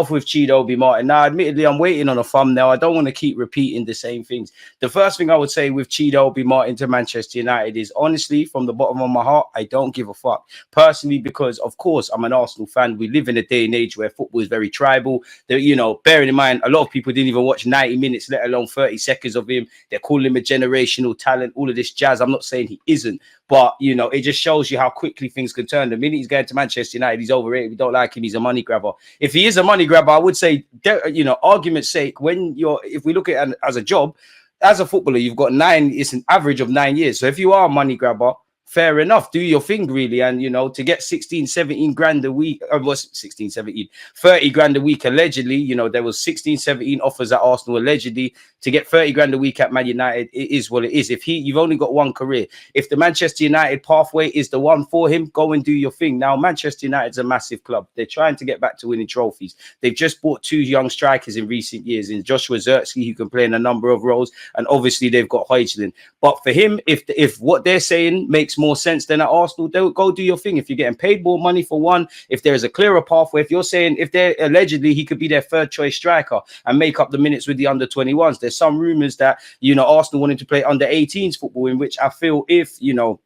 myself with Chido Obi Martin. Now, admittedly, I'm waiting on a thumbnail. I don't want to keep repeating the same things. The first thing I would say with Chido Obi Martin to Manchester United is, honestly, from the bottom of my heart, I don't give a fuck. Personally, because, of course, I'm an Arsenal fan. We live in a day and age where football is very tribal. You know, bearing in mind, a lot of people didn't even watch 90 minutes, let alone 30 seconds of him. They're calling him a generational talent, all of this jazz. I'm not saying he isn't, but, you know, it just shows you how quickly things can turn. The minute he's going to Manchester United, he's overrated. We don't like him. He's a money grabber. If he is a money grabber, I would say, you know, argument's sake, if we look at it as a job, as a footballer, you've got it's an average of 9 years. So if you are a money grabber, fair enough, do your thing, really. And, you know, to get 16, 17 grand a week, was 16, 17, 30 grand a week, allegedly, you know, there was 16, 17 offers at Arsenal, allegedly, to get 30 grand a week at Man United. It is what it is. You've only got one career. If the Manchester United pathway is the one for him, go and do your thing. Now, Manchester United's a massive club. They're trying to get back to winning trophies. They've just bought 2 young strikers in recent years, in Joshua Zirkzee, who can play in a number of roles, and obviously they've got Højlund. But for him, if what they're saying makes more sense than at Arsenal, they'll go do your thing. If you're getting paid more money for one, if there's a clearer pathway, if you're saying, if they're allegedly he could be their third choice striker and make up the minutes with the under 21s, there's some rumors that, you know, Arsenal wanted to play under 18s football, in which I feel, if, you know,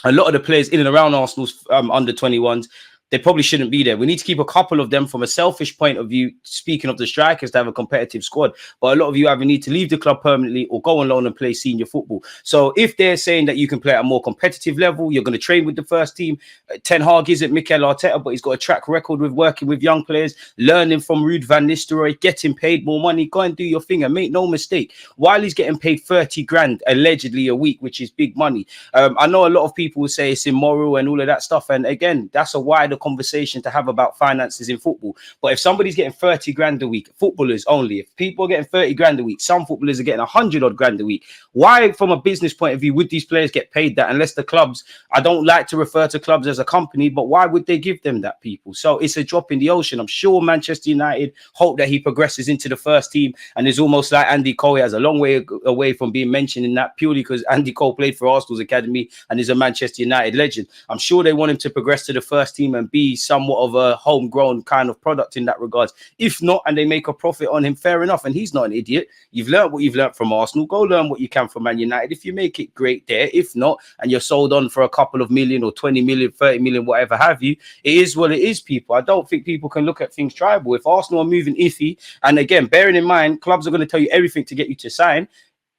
a lot of the players in and around Arsenal's under 21s, they probably shouldn't be there. We need to keep a couple of them from a selfish point of view, speaking of the strikers, to have a competitive squad. But a lot of you either need to leave the club permanently or go on loan and play senior football. So if they're saying that you can play at a more competitive level, you're going to train with the first team. Ten Hag isn't Mikel Arteta, but he's got a track record with working with young players, learning from Ruud van Nistelrooy, getting paid more money. Go and do your thing, and make no mistake, while he's getting paid 30 grand allegedly a week, which is big money. I know a lot of people will say it's immoral and all of that stuff. And again, that's a wider conversation to have about finances in football. But if somebody's getting 30 grand a week, footballers only, if people are getting 30 grand a week, some footballers are getting 100 odd grand a week. Why, from a business point of view, would these players get paid that? Unless the clubs, I don't like to refer to clubs as a company, but why would they give them that, people? So it's a drop in the ocean. I'm sure Manchester United hope that he progresses into the first team, and it's almost like Andy Cole. He has a long way away from being mentioned in that, purely because Andy Cole played for Arsenal's academy and is a Manchester United legend. I'm sure they want him to progress to the first team and be somewhat of a homegrown kind of product in that regards. If not, and they make a profit on him, fair enough. And he's not an idiot. You've learned what you've learned from Arsenal. Go learn what you can from Man United. If you make it, great there. If not, and you're sold on for a couple of million or 20 million, 30 million, whatever have you, it is what it is, people. I don't think people can look at things tribal. If Arsenal are moving iffy, and again, bearing in mind, clubs are going to tell you everything to get you to sign.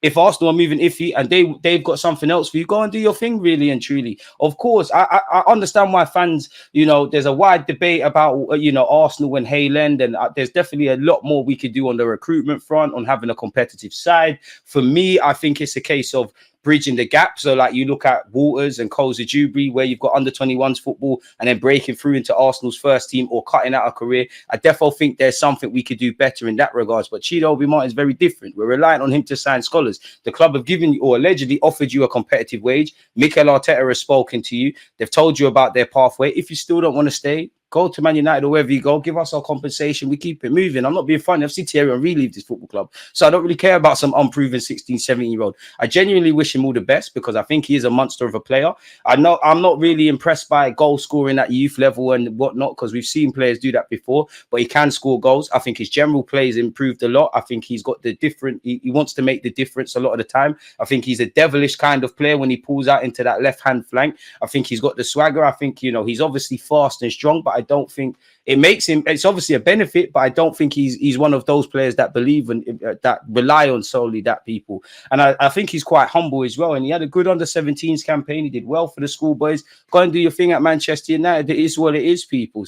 If Arsenal are moving iffy and they've got something else for you, go and do your thing, really and truly. Of course, I understand why fans, you know, there's a wide debate about, you know, Arsenal and Højlund, and there's definitely a lot more we could do on the recruitment front, on having a competitive side. For me, I think it's a case of bridging the gap. So like you look at Walters and Koza-Jubri, where you've got under 21s football and then breaking through into Arsenal's first team or cutting out a career. I definitely think there's something we could do better in that regards. But Chido Obi Martin is very different. We're relying on him to sign scholars. The club have given you, or allegedly offered you, a competitive wage. Mikel Arteta has spoken to you. They've told you about their pathway. If you still don't want to stay, go to Man United or wherever you go. Give us our compensation. We keep it moving. I'm not being funny. I've seen Thierry Henry leave this football club. So I don't really care about some unproven 16, 17-year-old. I genuinely wish him all the best, because I think he is a monster of a player. I'm not really impressed by goal scoring at youth level and whatnot, because we've seen players do that before, but he can score goals. I think his general play has improved a lot. I think he's got the different, he wants to make the difference a lot of the time. I think he's a devilish kind of player when he pulls out into that left-hand flank. I think he's got the swagger. I think, you know, he's obviously fast and strong, but I don't think it makes him, it's obviously a benefit, but I don't think he's one of those players that believe in that rely on solely that, people. And I think he's quite humble as well. And he had a good under-17s campaign. He did well for the schoolboys. Go and do your thing at Manchester United. It is what it is, people.